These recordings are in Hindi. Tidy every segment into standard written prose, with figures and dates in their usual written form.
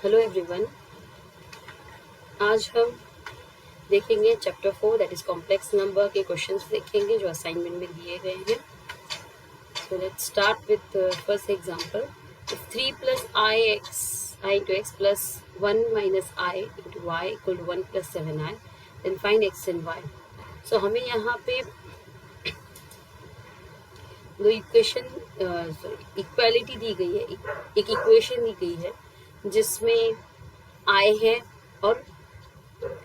Hello everyone. आज हम देखेंगे chapter 4 that is complex number के क्वेश्चंस देखेंगे जो असाइनमेंट में दिए गए हैं। So let's start with first example. If 3 plus i into x plus 1 minus i into y equal to 1 plus 7i, then find x and y. सो हमें यहाँ पे दो इक्वेशन इक्वालिटी दी गई है, एक इक्वेशन दी गई है जिसमें i है और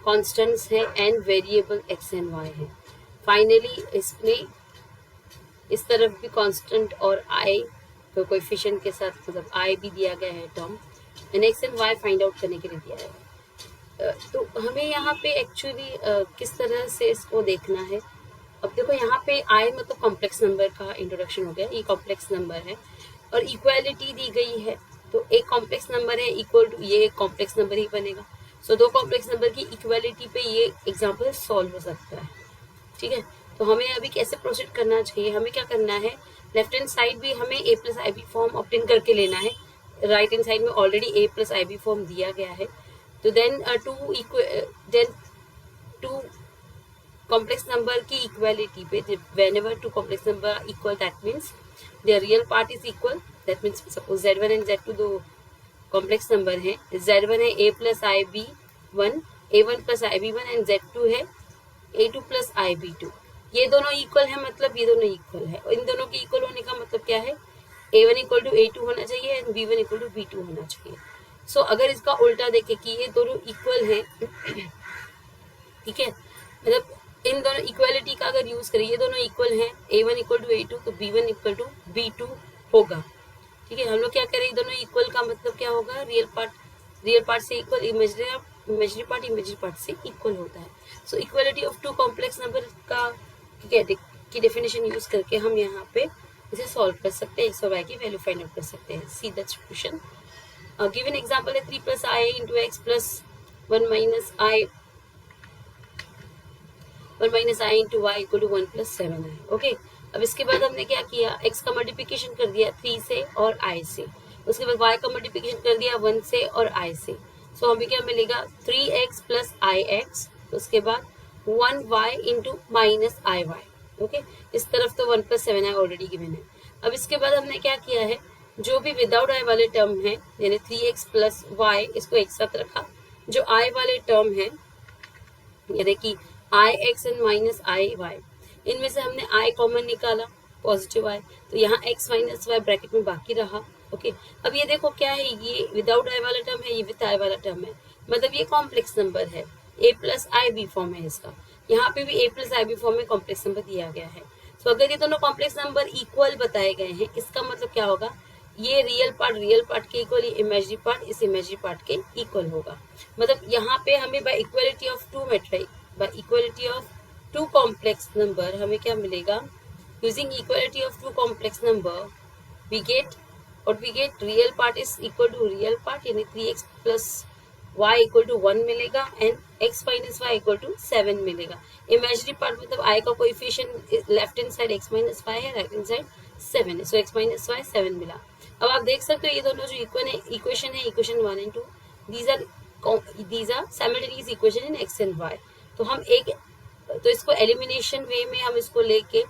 कॉन्स्टेंट्स है and variable x and y है। फाइनली इसमें इस तरफ भी कांस्टेंट और आई को कोएफिशिएंट के साथ मतलब आई भी दिया गया है term, and x and y find out करने के लिए दिया है। तो हमें यहाँ पे एक्चुअली किस तरह से इसको देखना है। अब देखो यहाँ पे आई मतलब कॉम्प्लेक्स नंबर का इंट्रोडक्शन हो गया, ये कॉम्प्लेक्स नंबर है और इक्वालिटी दी गई है, तो एक कॉम्प्लेक्स नंबर है इक्वल टू ये एक कॉम्प्लेक्स नंबर ही बनेगा। सो दो कॉम्प्लेक्स नंबर की इक्वालिटी पे ये एग्जाम्पल सॉल्व हो सकता है। ठीक है, तो हमें अभी कैसे प्रोसीड करना चाहिए, हमें क्या करना है, लेफ्ट हैंड साइड भी हमें ए plus i b form obtain करके लेना है। राइट हैंड साइड में already A plus i b form दिया गया है। तो देन टू कॉम्प्लेक्स नंबर की इक्वालिटी पे whenever two complex number are equal, that means their real part is equal. that means suppose z1 and z2 दो कॉम्प्लेक्स नंबर है, z1 है a plus i b one, a1 plus i b one, and z2 है a2 plus i B to. ये दोनों इक्वल है, मतलब ये दोनों इक्वल है, और इन दोनों के इक्वल होने का मतलब क्या है, a1 इक्वल टू a2 होना चाहिए and b1 equal to b2 होना चाहिए। सो अगर इसका उल्टा देखे कि ये दोनों इक्वल है ठीक है, मतलब इन दोनों इक्वालिटी का अगर यूज करें, ये दोनों इक्वल हैं, a1 इक्वल टू a2 तो b1 इक्वल टू b2 होगा। ठीक है, हम लोग क्या करें, दोनों इक्वल का मतलब क्या होगा, रियल पार्ट से इक्वल, इमेजिनरी पार्ट से इक्वल होता है। So equality of two complex number का की डेफिनेशन यूज करके हम यहाँ पे इसे सॉल्व कर सकते हैं, एक्स और वाई की वैल्यू फाइंड आउट कर सकते हैं। See that question. Given example है 3 plus i into x plus 1 minus i into y equal to 1 plus 7i। Okay, अब इसके बाद हमने क्या किया, x का मल्टीप्लिकेशन कर दिया 3 से और i से, उसके बाद y का मल्टीप्लिकेशन कर दिया 1 से और i से। सो हमें क्या मिलेगा, 3x प्लस ix, उसके बाद 1y into minus i Y. Okay, इस तरफ तो 1 प्लस 7i ऑलरेडी गिवन है। अब इसके बाद हमने क्या किया है, जो भी विदाउट आई वाले टर्म है यानी 3x प्लस वाई, इसको एक साथ रखा। जो आई वाले टर्म है यानी कि i x and minus i y, इनमें से हमने आई कॉमन निकाला, पॉजिटिव आई, तो यहाँ एक्स माइनस वाई ब्रैकेट में बाकी रहा। ओके, अब ये देखो क्या है, ये विदाउट आई वाला टर्म है, ये विद आई वाला टर्म है, मतलब ये कॉम्प्लेक्स नंबर है, ए प्लस आई बी फॉर्म है इसका। यहाँ पे भी ए प्लस आई बी फॉर्म में कॉम्प्लेक्स नंबर दिया गया है। तो अगर ये दोनों कॉम्प्लेक्स नंबर इक्वल बताए गए हैं, इसका मतलब क्या होगा, ये रियल पार्ट के इक्वल, ये इमेजिनरी पार्ट इस इमेजिनरी पार्ट के इक्वल होगा। मतलब यहाँ पे हमें by equality of two metric, by equality of two complex number हमें क्या मिलेगा, using equality of two complex number we get real part is equal to real part यानी 3x plus y equal to 1 मिलेगा and x minus y equal to 7 मिलेगा। imaginary part मतलब i का coefficient left hand side x minus y है, राइट हैंड साइड 7 है, so x minus y 7 मिला। अब आप देख सकते हो ये दोनों जो इक्वेशन है, equation 1 and 2, these are simultaneous equation in x and y। तो हम तो इसको एलिमिनेशन वे में हम इसको लेके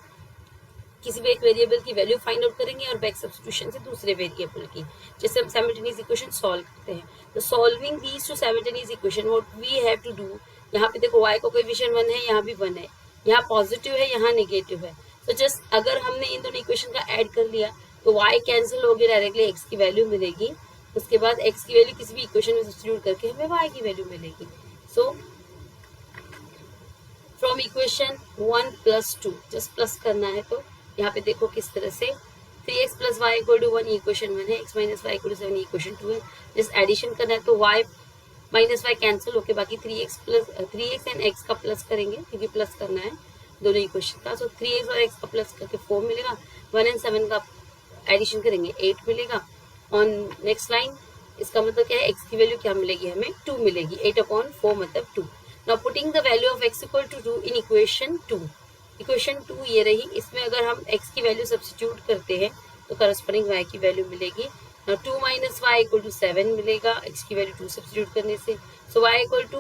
किसी भी एक वेरिएबल की वैल्यू फाइंड आउट करेंगे और बैक सब्स्टिट्यूशन से दूसरे वेरिएबल की, जैसे हम साइमल्टेनियस इक्वेशन सॉल्व करते हैं। तो solving these two simultaneous equation what we have to do, यहाँ पे देखो y का कोएफिशिएंट 1 है, यहाँ भी 1 है, यहाँ पॉजिटिव है, यहाँ नेगेटिव है। तो जस्ट अगर हमने इन दोनों इक्वेशन का ऐड कर लिया तो y कैंसिल हो गया, डायरेक्टली x की वैल्यू मिलेगी, उसके बाद x की वैल्यू किसी भी इक्वेशन में सब्स्टिट्यूट करके हमें y की वैल्यू मिलेगी। So from equation 1 plus 2 just plus करना है, तो यहाँ पे देखो किस तरह से 3x plus y equal to 1 equation 1 है, x minus y equal to 7 equation 2 है। जस्ट एडिशन करना है तो y माइनस वाई कैंसिल होके बाकी 3x एंड x का प्लस करेंगे क्योंकि प्लस करना है दोनों इक्वेशन का। सो 3x और x का प्लस करके 4 मिलेगा, 1 एंड 7 का एडिशन करेंगे 8 मिलेगा। ऑन नेक्स्ट लाइन इसका मतलब क्या है, x की वैल्यू क्या मिलेगी, हमें 2 मिलेगी, 8/4 मतलब 2। Now putting the value of x equal to 2 in equation 2, equation 2 ये रही, इसमें अगर हम x की वैल्यू सब्स्टिट्यूट करते हैं तो करस्पॉन्डिंग y की वैल्यू मिलेगी two minus y equal to 7 मिलेगा, एक्स की वैल्यू 2 सब्स्टिट्यूट करने से। सो वाई इक्वल टू,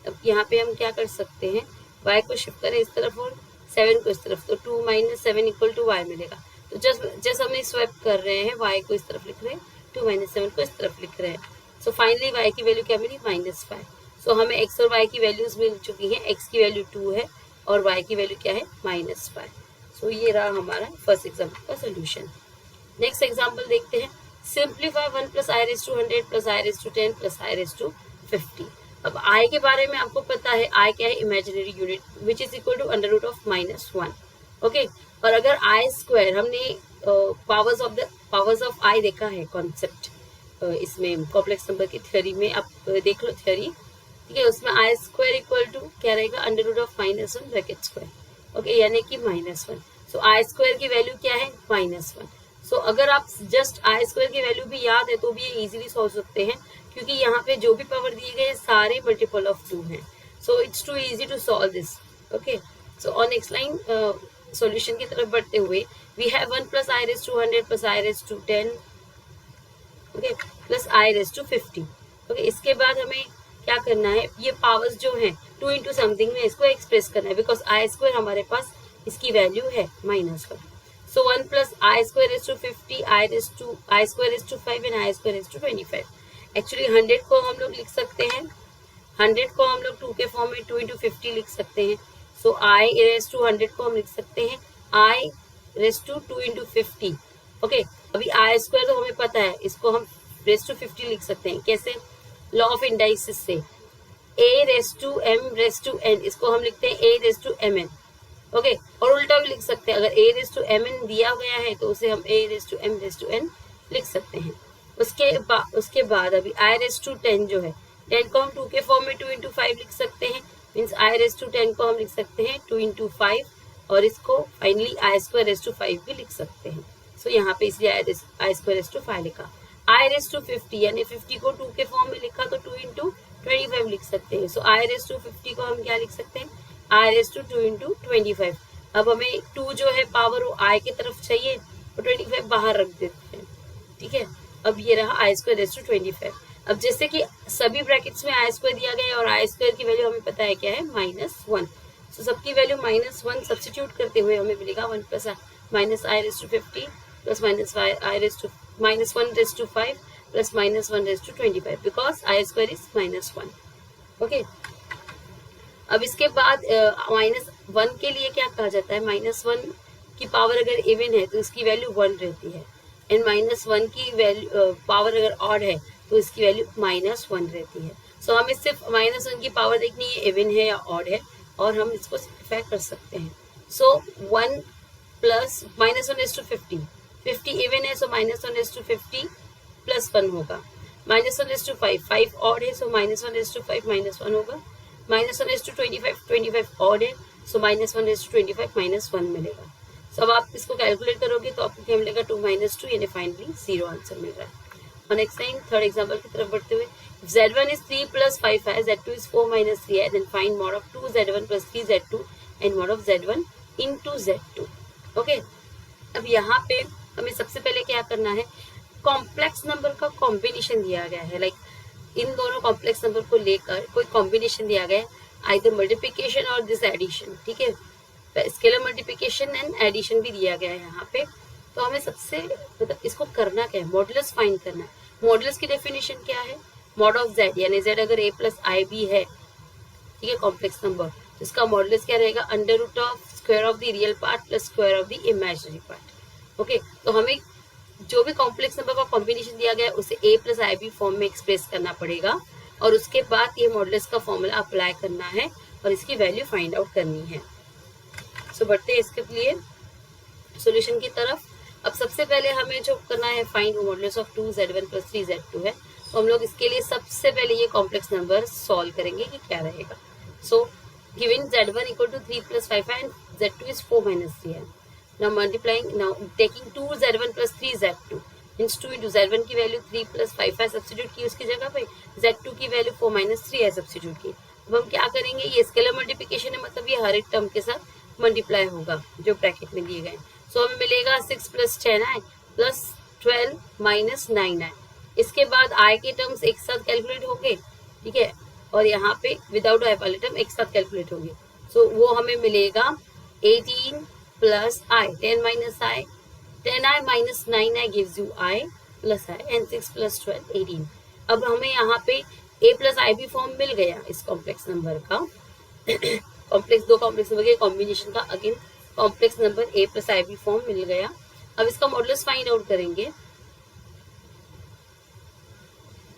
अब यहाँ पे हम क्या कर सकते हैं, वाई को शिफ्ट करें इस तरफ और 7 को इस तरफ, तो 2 माइनस 7 इक्वल टू वाई मिलेगा। तो जस्ट हम स्वैप कर रहे हैं, वाई को इस तरफ लिख रहे हैं, 2 माइनस 7 को इस तरफ लिख रहे हैं। सो फाइनली वाई की वैल्यू क्या मिली, -5। सो हमें एक्स और वाई की वैल्यूज मिल चुकी हैं, एक्स की वैल्यू 2 है और वाई की वैल्यू क्या है, -5। सो ये रहा हमारा फर्स्ट एग्जाम्पल का सोल्यूशन। नेक्स्ट एग्जाम्पल देखते हैं, simplify 1 plus i raise to 100 plus i raise to 10 plus i raise to 50। अब आई के बारे में आपको पता है, आई क्या है, imaginary unit which is equal to under root of -1। Okay, और अगर आई स्क्वायर, हमने पावर्स ऑफ आई देखा है कॉन्सेप्ट इसमें कॉम्प्लेक्स नंबर की थ्योरी में, आप देख लो थ्योरी, ठीक है, उसमें आई स्क्वायर इक्वल टू क्या रहेगा, under root of -1 bracket square. Okay, यानी कि -1। सो आई स्क्वायर की वैल्यू क्या है, -1। सो अगर आप जस्ट आई स्क्वायर की वैल्यू भी याद है तो भी ये इजीली सॉल्व सकते हैं, क्योंकि यहाँ पे जो भी पावर दिए गए सारे मल्टीपल ऑफ 2 हैं। So it's too easy to solve this. Okay, so on next line solution की तरफ बढ़ते हुए, we have 1 plus i raise to 100 plus i raise to 10, okay, plus i raise to 50। Okay, इसके बाद हमें क्या करना है, ये पावर्स जो हैं 2 इंटू समथिंग में इसको एक्सप्रेस करना है, बिकॉज आई स्क्वायर हमारे पास इसकी वैल्यू है -1। So 1 plus I square raised to 50, I square raised to 5 and I square raised to 25. Actually 100 को हम लोग लिख सकते हैं, 100 को हम लोग 2 के फॉर्म में 2 into 50 लिख सकते हैं। So I raised to 100 को हम लिख सकते हैं I raised to 2 into 50। Okay, अभी I square तो हमें पता है, इसको हम raised to 50 लिख सकते हैं। कैसे, लॉ ऑफ इंडाइसिस से, A raised to M raised to N, इसको हम लिखते हैं A raised to Mn। Okay, और उल्टा भी लिख सकते हैं, अगर a रेज टू mn दिया गया है तो उसे हम a raise to m raise to n लिख सकते हैं। उसके बाद अभी i रेज टू 10 जो है, 10 को हम 2 के फॉर्म में 2 इंटू 5 लिख सकते हैं, मीन्स i रेज टू 10 को हम लिख सकते हैं 2 इंटू 5, और इसको finally i square raise to 5 भी लिख सकते हैं। सो यहाँ पे इसलिए i स्क्वायर रेज टू 5 लिखा। i रेज टू 50 यानी 50 को 2 के फॉर्म में लिखा तो 2 इंटू 25 लिख सकते हैं। सो i रेज टू 50 को हम क्या लिख सकते हैं, आई रेज टू 2 इंटू 25। अब हमें 2 जो है पावर वो आई की तरफ चाहिए और 25 बाहर रख देते हैं, ठीक है। अब ये रहा आई स्क्वायर रेज टू 25। अब जैसे कि सभी ब्रैकेट्स में आई स्क्वायर दिया गया है और आई स्क्वायर की वैल्यू हमें पता है क्या है, -1। सो सबकी वैल्यू -1 सब्स्टिट्यूट करते हुए हमें मिलेगा 1 plus minus i raise to 50 plus minus i raise to -1 raise to 5 plus -1 raise to 25, because i square is -1। Okay, अब इसके बाद -1 के लिए क्या कहा जाता है, -1 की पावर अगर इवन है तो इसकी वैल्यू 1 रहती है, एंड -1 की वैल्यू पावर अगर ऑड है तो इसकी वैल्यू -1 रहती है। सो हमें सिर्फ -1 की पावर देखनी है, इवन है या ऑड है, और हम इसको सिंप्लीफाई कर सकते हैं। सो 1 प्लस -1 रेज टू 50, 50 इवन है, सो -1 रेज टू 50 प्लस 1 होगा। -1 रेज टू 5, 5 ऑड है, सो -1 रेज टू 5 -1 होगा। -1 रेज टू 25, 25 ऑड है, सो -1 रेज टू 25 -1 मिलेगा। सो अब आप इसको कैलकुलेट करोगे तो आपको क्या मिलेगा, 2 - 2, यानी फाइनली 0 आंसर मिल रहा है। और नेक्स्ट टाइम थर्ड एग्जांपल की तरफ बढ़ते हुए, Z1 is 3 plus 5 है, Z2 is 4 minus 3 है, then find mod of 2Z1 plus 3Z2 and mod of Z1 into Z2। Okay, अब यहाँ पे हमें सबसे पहले क्या करना है, कॉम्प्लेक्स नंबर का कॉम्बिनेशन दिया गया है, लाइक इन दोनों कॉम्प्लेक्स नंबर को लेकर कोई कॉम्बिनेशन दिया गया है, आइदर मल्टीप्लिकेशन और दिस एडिशन, ठीक है, स्केलर मल्टीप्लिकेशन एंड एडिशन भी दिया गया है यहाँ पे। तो हमें सबसे मतलब इसको करना क्या है, मॉडुलस फाइंड करना है। मॉडुलस की डेफिनेशन क्या है, मॉड ऑफ जेड, यानी जेड अगर a प्लस आई बी है, ठीक है, कॉम्प्लेक्स नंबर, तो इसका मॉडुलस क्या रहेगा, under root of square of the real part plus square of the imaginary part. Okay, तो हमें जो भी कॉम्प्लेक्स नंबर का कॉम्बिनेशन दिया गया है उसे a plus i b form में एक्सप्रेस करना पड़ेगा, और उसके बाद ये मॉडुलस का फॉर्मूला अप्लाई करना है और इसकी वैल्यू फाइंड आउट करनी है। सो बढ़ते हैं इसके लिए सॉल्यूशन की तरफ। अब सबसे पहले हमें जो करना है, find modulus of 2Z1 plus 3Z2 है, तो हम लोग इसके लिए सबसे पहले ये कॉम्प्लेक्स नंबर सॉल्व करेंगे कि क्या रहेगा। So given Z1 equal to 3 plus 5 है एंड Z2 इज 4 माइनस 3 है। Now multiplying, now taking 2Z1 plus 3Z2 means 2 into Z1 की वैल्यू 3 प्लस 5 है, सब्स्टिट्यूट की उसकी जगह पे, Z2 की वैल्यू 4 माइनस 3 है, सब्स्टिट्यूट की। अब हम क्या करेंगे, ये स्केलर मल्टीप्लिकेशन है, मतलब ये हर एक टर्म के साथ मल्टीप्लाई होगा जो ब्रैकेट में दिए गए। सो हमें मिलेगा 6 प्लस 10 है प्लस 12 -9i। इसके बाद i के टर्म्स एक साथ कैलकुलेट होंगे, ठीक है, और यहाँ पे विदाउट i वाले टर्म एक साथ कैलकुलेट होंगे। सो वो हमें मिलेगा 18 plus i, 10 minus i, 10i minus 9i gives you i plus i, and 6 plus 12 18। अब हमें यहाँ पे a plus i b form मिल गया इस कॉम्प्लेक्स नंबर का दो कॉम्प्लेक्स नंबर के कॉम्बिनेशन का again complex number a plus i b form मिल गया। अब इसका मॉडुलस फाइंड आउट करेंगे,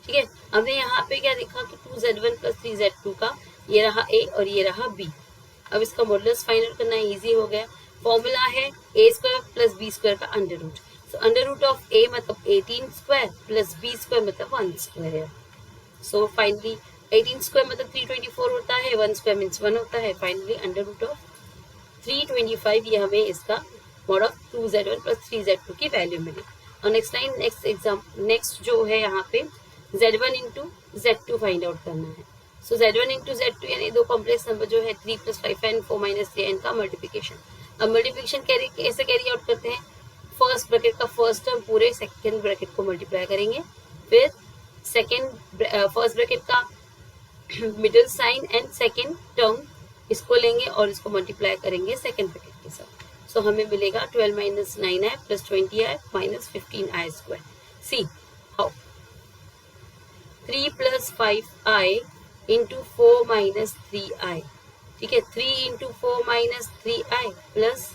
ठीक है। हमने यहाँ पे क्या देखा कि 2z1 प्लस 3z2 का ये रहा a और ये रहा b। अब इसका मॉडुलस फाइंड आउट करना इजी हो गया। फॉर्मूला है a square plus b square का under root. So under root of a मतलब 18 स्क्वायर प्लस b स्क्वायर मतलब 1 स्क्वायर। सो फाइनली 18 स्क्वायर मतलब 324 होता है, 1 स्क्वायर मीन्स 1 होता है। फाइनली अंडर रूट ऑफ 325 ये हमें इसका mod of 2z1 plus 3z2 की वैल्यू मिली। और नेक्स्ट लाइन नेक्स्ट जो है यहाँ पे z1 into z2 find out करना है। सो z1 इंटू z2 यानी दो कॉम्प्लेक्स नंबर जो है 3 प्लस 5 एंड 4 माइनस 3 इनका मल्टीप्लिकेशन। अब मल्टीप्लिकेशन कैसे कैरी आउट करते हैं, फर्स्ट ब्रैकेट का फर्स्ट टर्म पूरे सेकेंड ब्रैकेट को मल्टीप्लाई करेंगे, फिर फर्स्ट ब्रैकेट का middle sign and second term इसको लेंगे और इसको मल्टीप्लाई करेंगे सेकेंड ब्रैकेट के साथ। सो हमें मिलेगा 12 minus 9i plus 20i minus 15i square. See how 3 plus 5i into 4 minus 3i, ठीक है। 3 इंटू 4 माइनस 3i प्लस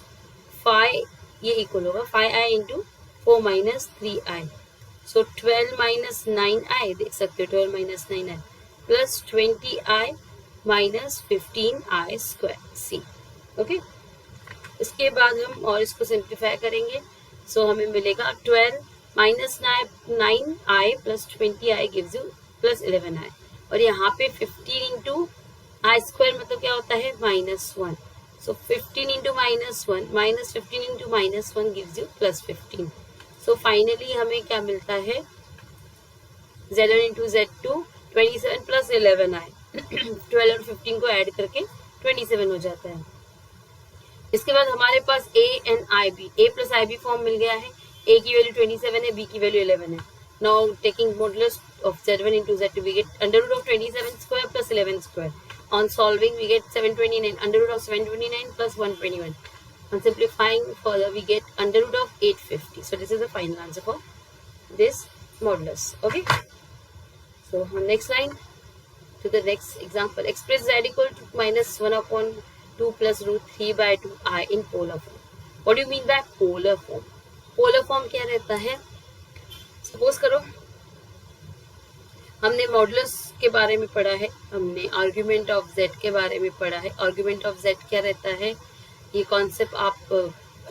5 ये इक्वल होगा 5i इंटू 4 माइनस 3i। सो 12 माइनस 9i देख सकते हो, 12 minus 9i plus 20i minus 15i square. See okay. इसके बाद हम और इसको सिंप्लीफाई करेंगे। सो हमें मिलेगा 12 minus 9i plus 20i gives you plus 11i। और यहाँ पे 15 इंटू आई स्क्वायर मतलब क्या होता है -1। सो 15 into -1 minus 15 into -1 gives you plus 15। So finally हमें क्या मिलता है z1 into z2 27 plus 11i 12 और 15 को ऐड करके 27 हो जाता है। इसके बाद हमारे पास a and i b, a plus i b form मिल गया है। a की वैल्यू 27 है, b की वैल्यू 11 है। Now taking modulus of z1 into z2 we get under root of 27 square plus 11 square. On solving we get 729 under root of 729 plus 121. On simplifying further we get under root of 850. So this is the final answer for this modulus. Okay. So next line to the next example. Express z equal to minus 1 upon 2 plus root 3 by 2i in polar form. What do you mean by polar form? Polar form क्या रहता है? Suppose करो हमने मॉडुलस के बारे में पढ़ा है, हमने आर्ग्यूमेंट ऑफ z के बारे में पढ़ा है। आर्ग्यूमेंट ऑफ z क्या रहता है, ये कॉन्सेप्ट आप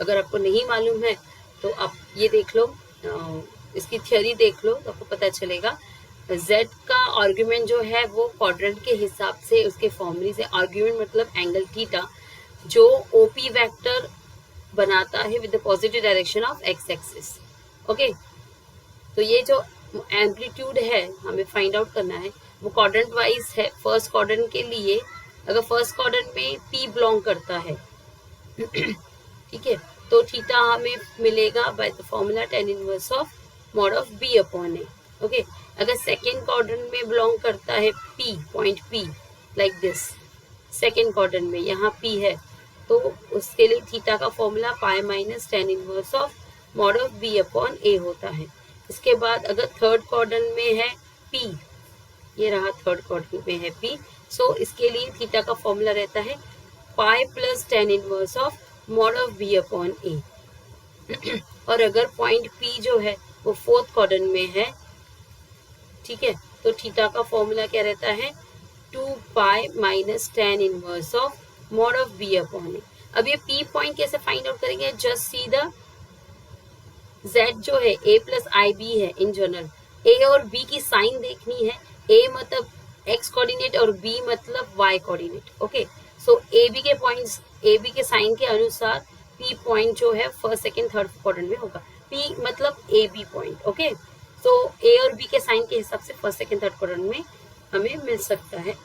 अगर आपको नहीं मालूम है तो आप ये देख लो, इसकी थ्योरी देख लो तो आपको पता चलेगा। z का आर्ग्यूमेंट जो है वो क्वाड्रेंट के हिसाब से उसके फॉर्मूले से, आर्ग्यूमेंट मतलब एंगल थीटा जो OP वेक्टर बनाता है with the positive direction of x axis. Okay, तो ये जो एम्पलीट्यूड है हमें फाइंड आउट करना है वो क्वाड्रेंट वाइज है। फर्स्ट क्वाड्रेंट के लिए अगर फर्स्ट क्वाड्रेंट में P बिलोंग करता है ठीक है, तो थीटा हमें मिलेगा by the formula tan inverse of mod of B upon A। Okay, अगर सेकेंड क्वाड्रेंट में बिलोंग करता है P, point P like this, second quadrant में यहाँ P है तो उसके लिए थीटा का formula pi minus tan inverse of mod of B upon A होता है। इसके बाद अगर थर्ड क्वाड्रेंट में है P, ये रहा थर्ड क्वाड्रेंट में है P, सो इसके लिए थीटा का फॉर्मूला रहता है pi plus tan inverse of mod of B upon A। और अगर पॉइंट P जो है वो फोर्थ क्वाड्रेंट में है, ठीक है, तो थीटा का फॉर्मूला क्या रहता है 2 pi minus tan inverse of mod of B upon A। अब ये P पॉइंट कैसे फाइंड आउट करेंगे, जस्ट सी द z जो है a प्लस आई बी है इन जनरल, a और b की साइन देखनी है, a मतलब x कोऑर्डिनेट और b मतलब y coordinate. Okay, so A B के पॉइंट्स, ए बी के साइन के अनुसार p पॉइंट जो है फर्स्ट सेकंड थर्ड क्वाड्रेंट में होगा, p मतलब A B point. Okay, so a और b के साइन के हिसाब से फर्स्ट सेकंड थर्ड क्वाड्रेंट में हमें मिल सकता है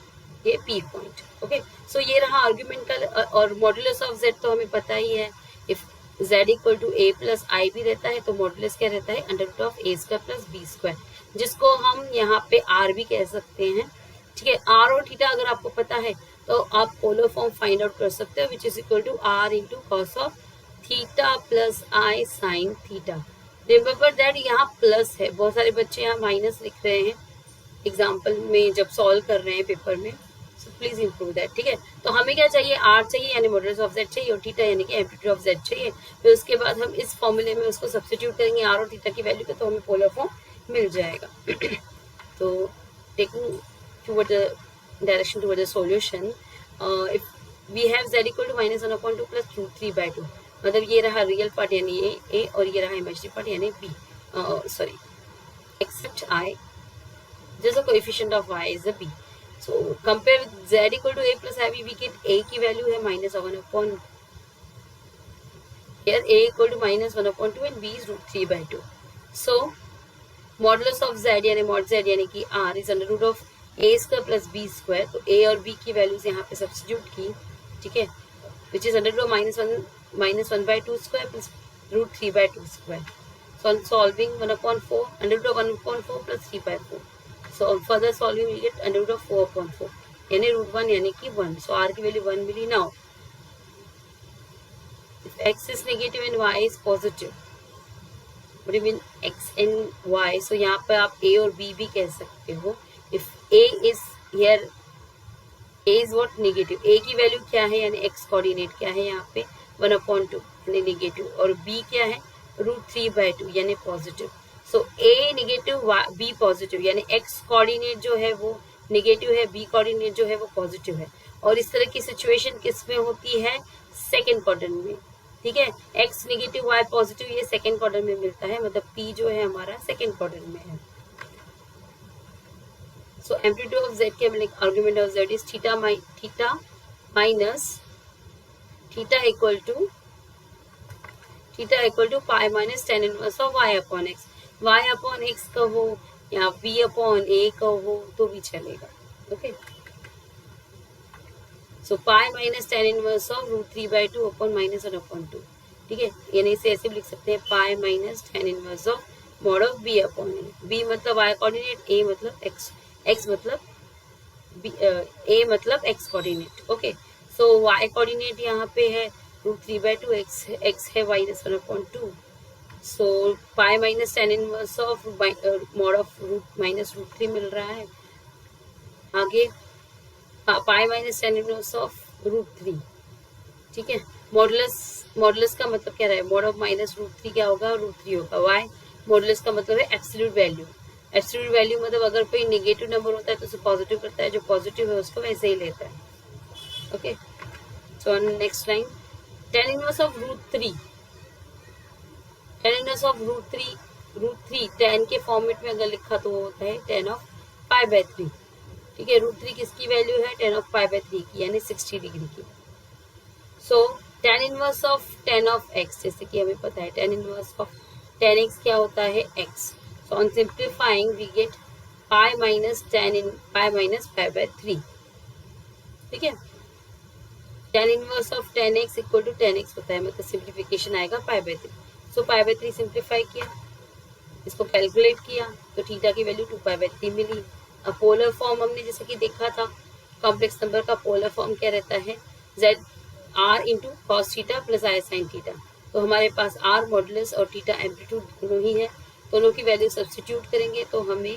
ये p पॉइंट। ओके, सो ये रहा आर्ग्यूमेंट का। और मॉडुलस ऑफ z तो हमें पता ही है, if z equal to a plus i b रहता है, तो मॉडुलस क्या रहता है under root of a square plus b square, जिसको हम यहाँ पे r भी कह सकते हैं। ठीक है, r और थीटा अगर आपको पता है तो आप पोलर फॉर्म फाइंड आउट कर सकते हो, which is equal to r into cos of theta plus i sine theta. Remember that यहाँ प्लस है, बहुत सारे बच्चे यहाँ माइनस लिख रहे हैं एग्जाम्पल में जब सॉल्व कर रहे हैं पेपर में, सो प्लीज इंप्रूव दैट। ठीक है, तो हमें क्या चाहिए, आर चाहिए यानी मॉडुलस ऑफ जेड चाहिए, और थीटा यानी कि एम्पलीट्यूड ऑफ जेड चाहिए। फिर उसके बाद हम इस फॉर्मूले में उसको सब्स्टिट्यूट करेंगे आर और थीटा की वैल्यू पे, तो हमें पोलर फॉर्म मिल जाएगा। तो taking toward the direction toward the solution, if we have z equal to -1/2 plus √3/2, मतलब ये रहा रियल पार्ट यानी ए और ये रहा इमेजिनरी पार्ट यानी b, sorry except i, just the coefficient of y is a b. So compare with z equal to a plus ib, we get a की वैल्यू है -1/, here a equal to -1/2 and b is √3/2. So modulus of z यानी मॉड z यानी कि r is under root of a square plus b square, तो a और b की वैल्यूज यहाँ पे सब्स्टिट्यूट की। ठीक है, which is under root of -1/2 square plus √3/2 square. So on solving 1/4, under root of 1/4 plus 3/4. So on further solving we get under root of 4/4 यानी √1 यानी कि 1. So r की वैल्यू 1 मिली। Now if x is negative and y is positive, what do you mean x and y? So यहाँ पे आप a और b भी कह सकते हो। If a is here, a is what negative, a की वैल्यू क्या है यानी x कोऑर्डिनेट क्या है यहाँ पे 1/2 यानी नेगेटिव, और b क्या है √3/2 यानी positive. So a negative b positive, यानी x कोऑर्डिनेट जो है वो नेगेटिव है, b कोऑर्डिनेट जो है वो पॉजिटिव है। और इस तरह की सिचुएशन किस में होती है, सेकंड क्वाड्रेंट में। ठीक है, x नेगेटिव y पॉजिटिव ये सेकंड क्वाड्रेंट में मिलता है, मतलब p जो है हमारा सेकंड क्वाड्रेंट में है। सो एम्पलीट्यूड ऑफ z के मतलब argument of z is theta minus theta equal to pi minus tan inverse of y upon x कहो या b अपॉन a कहो तो भी चलेगा। Okay, so pi minus tan inverse of √3/2 upon -1/2। ठीक है, यानी इसे ऐसे भी लिख सकते हैं pi minus tan inverse of mod of b upon a। b मतलब y कोऑर्डिनेट, a मतलब x मतलब a मतलब x coordinate. Okay, so y coordinate यहाँ पे है √3/2, x है -1/2। सो pi minus tan inverse of mod of -√3 मिल रहा है। आगे pi minus tan inverse of √3। ठीक है, मॉडुलस का मतलब क्या रहा है, मॉड ऑफ -√3 क्या होगा, √3 होगा। वाई मॉडुलस का मतलब है एब्सोल्यूट वैल्यू। एब्सोल्यूट वैल्यू मतलब अगर कोई नेगेटिव नंबर होता है तो उसे पॉजिटिव करता है, जो पॉजिटिव है उसको वैसे ही लेता है। Okay, so next line tan inverse of √3, tan inverse of √3 tan के फॉर्मेट में अगर लिखा तो वो होता है tan ऑफ π/3। ठीक है, √3 किसकी वैल्यू है, tan ऑफ π/3 की यानी 60 डिग्री की। So tan inverse of tan of x, जैसे कि हमें पता है tan inverse of tan x क्या होता है x। So on simplifying we get pi minus π/3। ठीक है, tan inverse of tan x equal to tan x होता है, मतलब सिंप्लीफिकेशन आएगा π/3। सो π/3 सिंप्लीफाई किया, इसको कैलकुलेट किया तो थीटा की वैल्यू 2π/3 मिली। अब पोलर फॉर्म हमने जैसे कि देखा था, कॉम्प्लेक्स नंबर का पोलर फॉर्म क्या रहता है, z r into cos theta plus i sine theta. तो हमारे पास r मॉडुलस और थीटा एम्पलीट्यूड दोनों ही है, दोनों की वैल्यू सब्स्टिट्यूट करेंगे तो हमें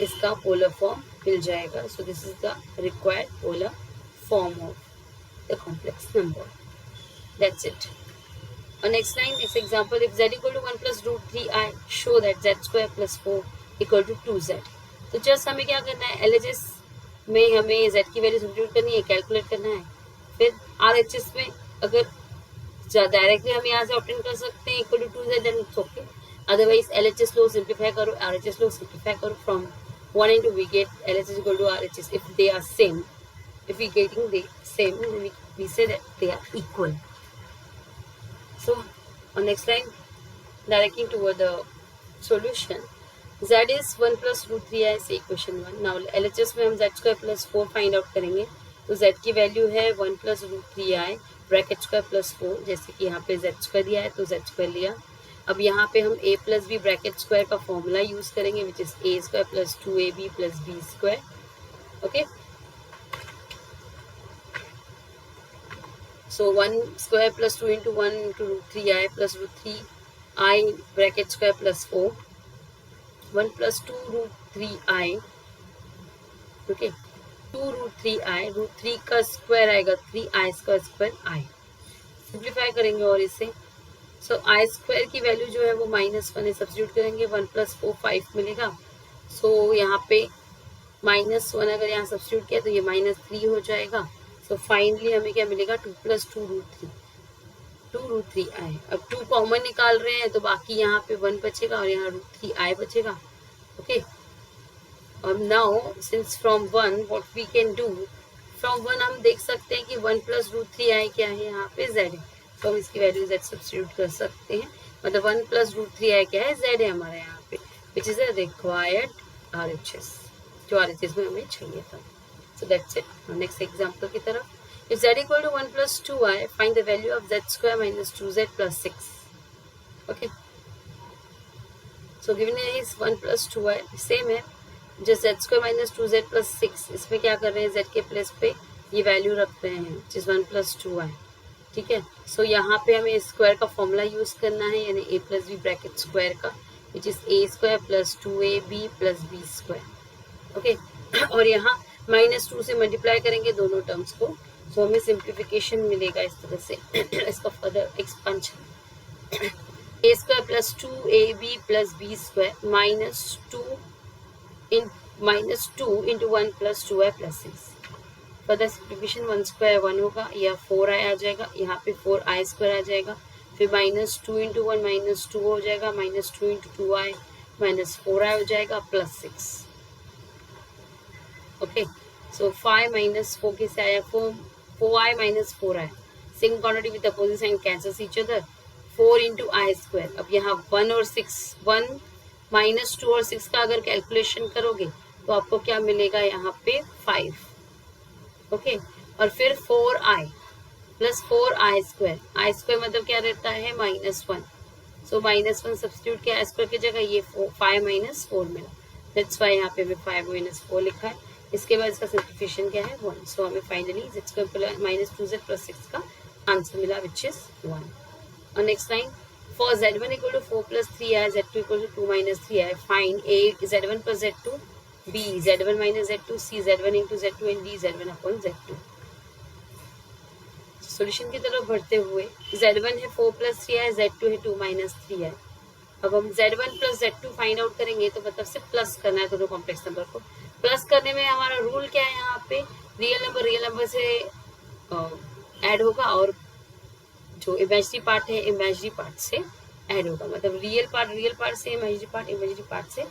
इसका पोलर फॉर्म मिल जाएगा। So this is the required polar form of the complex number. That's it. On next line, next example, if z equal to 1 plus √3i, show that z square plus 4 equal to 2z. तो जस्ट हमें क्या करना है, LHS में हमें z की वैल्यू सब्स्टिट्यूट करनी है, कैलकुलेट करना है। फिर RHS में अगर डायरेक्टली हम यहाँ से ऑप्टेन कर सकते हैं equal to 2z, then it's okay. Otherwise LHS लो सिंप्लीफाई करो, RHS लो सिंप्लीफाई करो, from 1 and 2 we get LHS equal to RHS if they are same. If we getting the same, we say that they are equal. So on next line, directing toward the solution, z is 1 plus √3i से equation 1। Now LHS में हम z square plus 4 find out करेंगे, तो z की वैल्यू है 1 plus root 3i bracket square plus 4, जैसे कि यहाँ पे z स्क्वायर दिया है तो z स्क्वायर लिया। अब यहाँ पे हम a plus b bracket square का फॉर्मूला यूज करेंगे which is a square plus 2ab plus b square. Okay, so 1 square plus 2 into 1 into root 3i plus root 3i bracket square plus 4, 1 plus 2 root 3i, okay, 2 root 3i, root 3 का स्क्वायर आएगा 3i का स्क्वायर i, सिंप्लीफाई करेंगे और इसे सो आई स्क्वायर की वैल्यू जो है वो -1 है, सब्स्टिट्यूट करेंगे 1 प्लस 4 5 मिलेगा। सो यहाँ पे -1 अगर यहाँ सब्स्टिट्यूट किया तो ये -3 हो जाएगा। सो फाइनली हमें क्या मिलेगा 2 प्लस 2 रूट थ्री आई। अब 2 कॉमन निकाल रहे हैं तो बाकी यहाँ पे 1 बचेगा और यहाँ रूट 3i बचेगा। ओके, और now since from 1 what we can do, from 1 हम देख सकते हैं कि 1 प्लस रूट 3i क्या है, यहाँ पे z है, तो हम इसकी वैल्यू z सब्स्टिट्यूट कर सकते हैं। मतलब 1 प्लस रूट 3i क्या है, z है हमारे यहाँ पे, which is a required RHS, जो RHS में हमें चाहिए था। So that's it. Next example की तरफ, if z equal to 1 plus 2i, find the value of z square minus 2z plus 6. Okay, so given is 1 plus 2i, same है, जो z square minus 2z plus 6, इसमें क्या कर रहे हैं, z के प्लेस पे ये वैल्यू रख रहे हैं जिस 1 plus 2i। ठीक है, सो यहाँ पे हमें स्क्वायर का फॉर्मूला यूज करना है, यानी a plus b bracket square का, which is a square plus 2ab plus b square. Okay, और यहाँ -2 से मल्टीप्लाई करेंगे दोनों टर्म्स को, सो हमें सिंप्लीफिकेशन मिलेगा इस तरह से। इसका further expansion, a square plus 2ab plus b square -2 into 1 plus 2i plus 6। Further simplification 1 square 1 होगा, या 4i आ जाएगा, यहाँ पे 4i स्क्वायर आ जाएगा, फिर -2 इंटू 1 -2 हो जाएगा, -2 इंटू 2i -4i हो जाएगा प्लस 6। ओके, सो 5 माइनस 4 कैसे आया, 4i minus 4i, same quantity with opposite sign cancels each other, 4 into i square. अब यहाँ 1 और 6, 1 -2 और 6 का अगर कैलकुलेशन करोगे तो आपको क्या मिलेगा, यहाँ पे 5। ओके, और फिर 4i plus 4i square, i square मतलब क्या रहता है, -1, सो -1 सब्स्टिट्यूट किया स्क्वायर की जगह, ये 5 माइनस 4 मिला, दैट्स वाई यहाँ पे 5 माइनस 4 लिखा है। इसके बाद इसका सिंप्लीफिकेशन क्या है, 1, सो हमें finally z square -2z plus 6 का आंसर मिला विच इज 1। और next line, for z1 equal to 4 plus 3i, z2 equal to 2 minus 3i, find a z1 plus z2, b z1 minus z2, c z1 into z2 and d z1 upon z2। Solution की तरफ बढ़ते हुए, z1 है 4 प्लस 3i, z2 है 2 माइनस 3i। अब हम z1 plus z2 find out करेंगे, तो मतलब से प्लस करना है दोनों कॉम्प्लेक्स नंबर को। प्लस करने में हमारा रूल क्या है, यहाँ पे रियल नंबर से ऐड होगा, और जो इमेजिनरी पार्ट है इमेजिनरी पार्ट से ऐड होगा, मतलब रियल पार्ट से, इमेजिनरी पार्ट से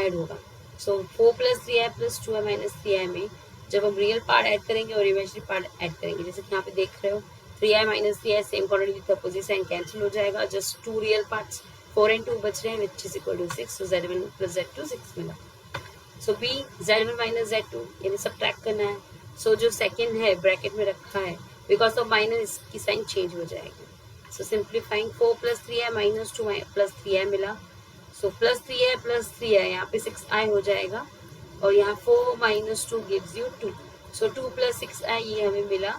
ऐड होगा। सो 4 plus 3i plus 2i minus 3i में जब हम रियल पार्ट ऐड करेंगे और इमेजिनरी पार्ट ऐड करेंगे, जैसे कि यहाँ पे देख रहे हो 3i minus 3i same quantity with opposite sign cancel हो जाएगा, जस्ट 2 रियल पार्ट्स, 4 and 2 बच रहे हैं which is equal to 6, so z1 plus z2 6 मिला। सो b z1 माइनस z2 यानी सब्ट्रैक्ट करना है, सो जो सेकेंड है ब्रैकेट में रखा है, बिकॉज ऑफ माइनस की साइन चेंज हो जाएगी। So simplifying 4 plus 3i minus 2 plus 3i मिला, सो प्लस 3i यहाँ पे 6i हो जाएगा, और यहाँ 4 minus 2 gives you 2, so 2 plus 6i ये हमें मिला,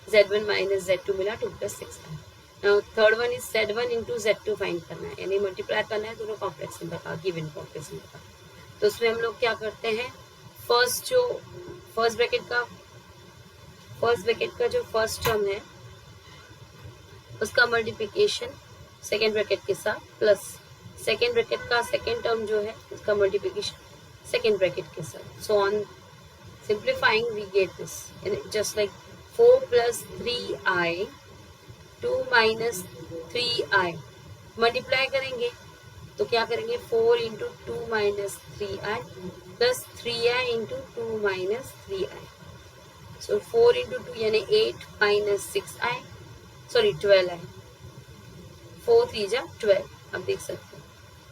z1 माइनस z2 मिला 2 plus 6i। Now third one is z1 into z2 find करना है, यानी मल्टीप्लाई करना है दोनों कॉम्प्लेक्स नंबर का, गिवन कॉम्प्लेक्स नंबर का। तो उसमें हम लोग क्या करते हैं, फर्स्ट ब्रैकेट का जो फर्स्ट टर्म है उसका मल्टीप्लिकेशन सेकेंड ब्रैकेट के साथ, प्लस सेकेंड ब्रैकेट का सेकेंड टर्म जो है उसका मल्टीप्लिकेशन सेकेंड ब्रैकेट के साथ, so on simplifying we get this, just like 4 plus 3i 2 minus 3i, multiply करेंगे तो क्या करेंगे, 4 into 2 minus 3i plus 3i into 2 minus 3i, so 4 into 2 यानी 8 माइनस 6i, सॉरी 12i, 4 3 जा 12, आप देख सकते हैं,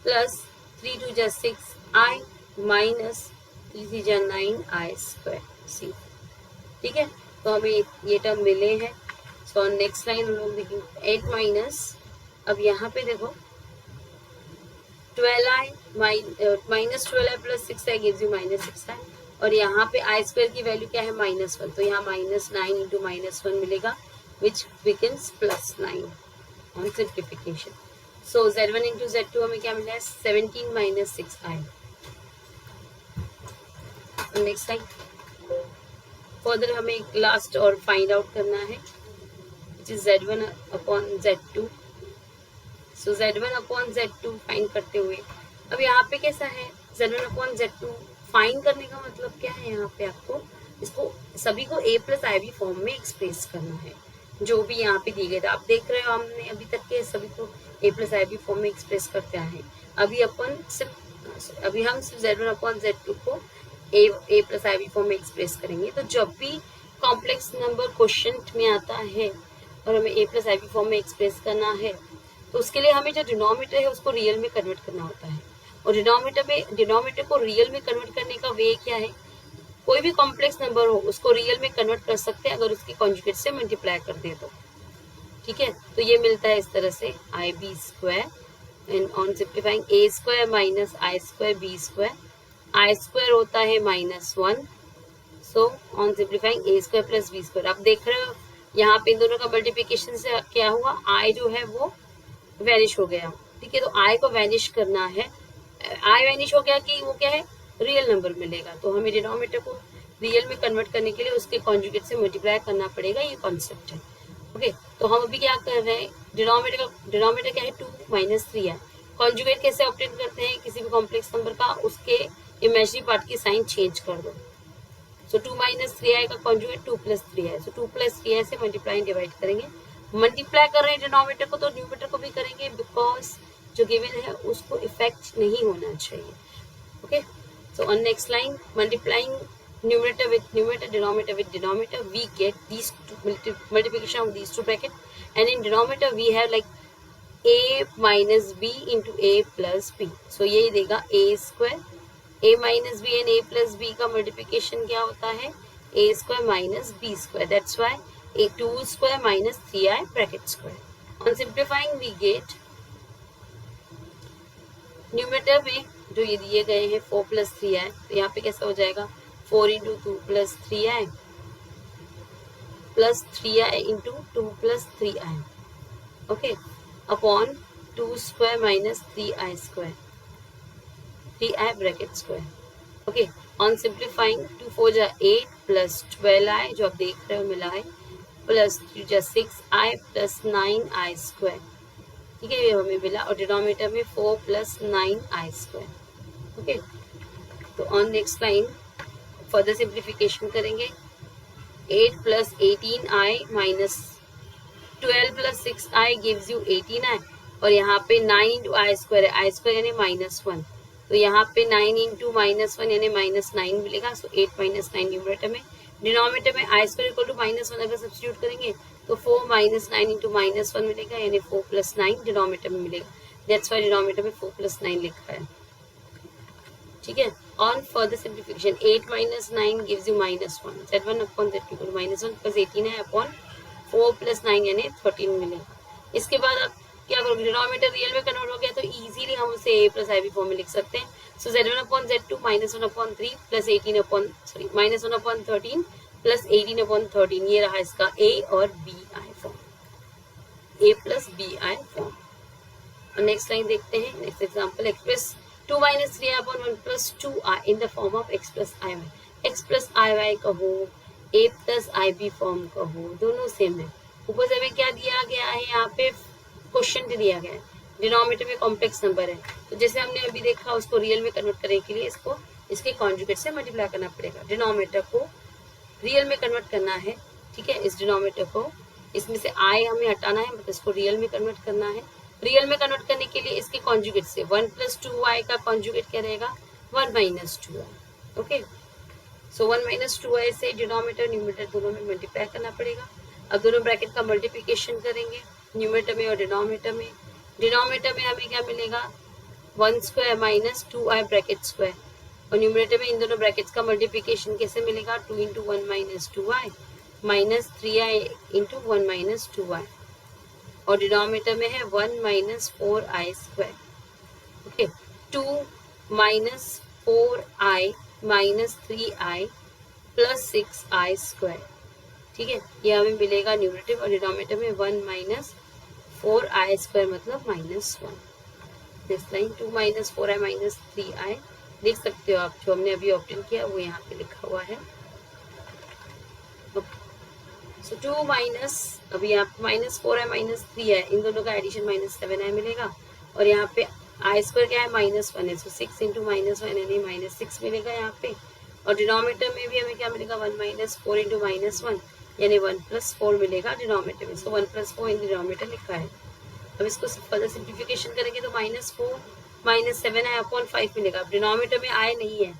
प्लस 3 2 जा 6i माइनस 3 3 जा 9i स्क्वायर। सी ठीक है, तो हमें ये टर्म मिले हैं। सो नेक्स्ट लाइन हम लोग देखेंगे 8 माइनस, अब यहाँ पे देखो 12i minus 12i plus 6i gives you minus 6i, और यहाँ पे आई स्क्वायर की वैल्यू क्या है -1, तो यहाँ -9 इंटू -1 मिलेगा which becomes +9 on simplification. So z1 into z2 हमें क्या मिला है 17 minus 6i। Next line further हमें एक लास्ट और फाइंड आउट करना है which is z1 upon z2। So z1 upon z2 find करते हुए अब यहाँ पे कैसा है z1 अपॉन z2 फाइंड करने का मतलब क्या है, यहाँ पे आपको इसको सभी को a plus i b form में एक्सप्रेस करना है, जो भी यहाँ पे दिए गए थे। आप देख रहे हो हमने अभी तक के सभी को a plus i b form में एक्सप्रेस करते हैं। अभी हम सिर्फ z1 अपॉन z2 को a plus i b form में एक्सप्रेस करेंगे। तो जब भी कॉम्प्लेक्स नंबर क्वेश्चन में आता है और हमें a plus i b form में एक्सप्रेस करना है, तो उसके लिए हमें जो डिनोमिनेटर है उसको रियल में कन्वर्ट करना होता है। और डिनोमिनेटर को रियल में कन्वर्ट करने का वे क्या है, कोई भी कॉम्प्लेक्स नंबर हो उसको रियल में कन्वर्ट कर सकते हैं अगर उसके कॉन्जुगेट से मल्टीप्लाई कर दे तो। ठीक है, तो ये मिलता है इस तरह से i b square and on simplifying a square minus i square b square, i square होता है -1, so on simplifying a square plus b square. आप देख रहे हो यहाँ पे इन दोनों का मल्टीप्लिकेशन से क्या हुआ, आई जो है वो वैनिश हो गया। ठीक है, तो आई को वैनिश करना है, आई वैनिश हो गया कि वो क्या है रियल नंबर मिलेगा, तो हमें डिनोमिनेटर को रियल में कन्वर्ट करने के लिए उसके कॉन्जुगेट से मल्टीप्लाई करना पड़ेगा, ये कॉन्सेप्ट है। ओके, तो हम अभी क्या कर रहे हैं, डिनोमिनेटर क्या है 2 माइनस 3 है। कॉन्जुगेट कैसे ऑब्टेन करते हैं किसी भी कॉम्प्लेक्स नंबर का, उसके इमेजिनरी पार्ट की साइन चेंज कर दो। सो 2 माइनस 3i का कॉन्जुगेट 2 प्लस 3i, सो 2 प्लस 3i से मल्टीप्लाई डिवाइड करेंगे। मल्टीप्लाई कर रहे हैं डिनोमिनेटर को तो न्यूमरेटर को भी करेंगे, बिकॉज जो गिवन है उसको इफेक्ट नहीं होना चाहिए। Okay, so on next line multiplying numerator with numerator, denominator with denominator, we get these two multiplication of these two bracket, and in denominator we have like a minus b into a plus b, so ये देगा a square, a minus b and a plus b का multiplication क्या होता है a square minus b square, that's why a 2 square minus 3i bracket square। on simplifying we get numerator में जो ये दिए गए हैं 4 plus 3i, तो यहाँ पे कैसा हो जाएगा 4 into 2 plus 3i plus 3i into 2 plus 3i, okay, upon 2 square minus 3i square, 3i bracket square। okay, on simplifying 2 4 जा 8 plus 12i जो आप देख रहे हो मिला है, plus 3 जा 6i plus 9i square। ठीक है, ये हमें मिला, और डिनोमिनेटर में 4 plus 9i square। ओके, तो on next line further simplification करेंगे, 8 plus 18i minus 12 plus 6i gives you 18i, और यहाँ पे 9 इंटू आई स्क्वायर है, आई स्क्वायर यानी -1, तो यहाँ पे 9 इंटू -1 यानी -9 मिलेगा। सो 8 माइनस 9 न्यूमरेटर में, डिनोमिनेटर में आई स्क्वायर इक्वल टू -1 अगर सब्स्टिट्यूट करेंगे तो 4 माइनस 9 इंटू -1 मिलेगा, यानी 4 प्लस 9 डिनोमिनेटर में मिलेगा, दैट्स वाई डिनोमिनेटर में 4 प्लस 9 लिखा है। ठीक है, on further simplification 8 minus 9 gives you -1, z1 upon z2 equal to -1 plus 18 है upon 4 plus 9 यानी 13 मिलेगा। इसके बाद आप क्या करोगे, डिनोमिनेटर रियल में कन्वर्ट हो गया तो इजीली हम उसे a plus i b form में लिख सकते हैं। सो z1 upon z2 -1 upon 3 plus 18 upon -1 upon 13 plus 18 upon 13, ये रहा इसका a और b I form, a plus b I form. Next line देखते हैं, next example express 2 minus 3i upon 1 plus 2i in the form of x plus iy, x plus iy कहो a plus ib फॉर्म कहो, दोनों सेम है। ऊपर से हमें क्या दिया गया है, यहाँ पे क्वेश्चन दिया गया है, डिनोमिनेटर में कॉम्प्लेक्स नंबर है, तो जैसे हमने अभी देखा उसको रियल में कन्वर्ट करने के लिए इसको इसके कॉन्जुगेट से मल्टीप्लाई करना पड़ेगा। डिनोमिनेटर को रियल में कन्वर्ट करना है, ठीक है, इस डिनोमिनेटर को इसमें से आई हमें हटाना है, मतलब इसको रियल में कन्वर्ट करना है। रियल में कन्वर्ट करने के लिए इसके कॉन्जुगेट से 1 प्लस 2i का कॉन्जुगेट क्या रहेगा 1 माइनस 2i। ओके, सो 1 माइनस 2i से डिनोमिनेटर न्यूमरेटर दोनों में मल्टीप्लाई करना पड़ेगा। अब दोनों ब्रैकेट का मल्टीप्लिकेशन करेंगे न्यूमरेटर में और डिनोमिनेटर में। डिनोमिनेटर में हमें क्या मिलेगा 1 square minus 2i bracket square, और न्यूमरेटर में इन दोनों ब्रैकेट्स का मल्टीप्लिकेशन कैसे मिलेगा, 2 into 1 minus 2i minus 3i into 1 minus 2i, और डिनोमिनेटर में है 1 minus 4i square. Okay, 2 minus 4i minus 3i plus 6i square. ठीक है, ये हमें मिलेगा न्यूमरेटर, और डिनोमिनेटर में 1 माइनस 4i स्क्वायर मतलब -1। Next line 2 minus 4i minus 3i, देख सकते हो आप, जो हमने अभी ऑप्शन किया वो यहाँ पे लिखा हुआ है। सो 2 माइनस, अभी यहाँ पे माइनस 4i माइनस 3i, इन दोनों का एडिशन -7i मिलेगा, और यहाँ पे आई स्क्वायर क्या है, -1 है, सो 6 इंटू -1 यानी -6 मिलेगा यहाँ पे, और डिनोमिनेटर में भी हमें क्या मिलेगा, 1 माइनस 4 इंटू -1 यानी 1 प्लस 4 मिलेगा डिनोमिनेटर में, सो 1 प्लस 4 इन डिनोमिनेटर लिखा है। अब इसको फर्दर सिंप्लीफिकेशन करेंगे तो -4 माइनस 7i अपॉन 5 मिलेगा। अब डिनोमिनेटर में आई नहीं है,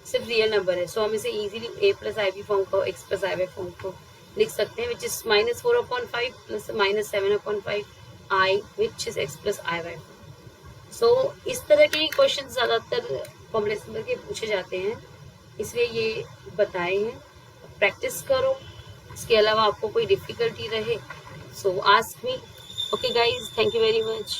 सिर्फ रियल नंबर है, सो हम इसे easily a plus i b form को, x plus i y form को लिख सकते हैं, which is -4 upon 5 plus -7 upon 5 i which is x plus i y. So इस तरह के क्वेश्चन ज़्यादातर कॉम्प्लेक्स नंबर के पूछे जाते हैं, इसलिए ये बताए हैं। प्रैक्टिस करो, इसके अलावा आपको कोई डिफ़िकल्टी रहे सो ask me. Okay guys, thank you very much.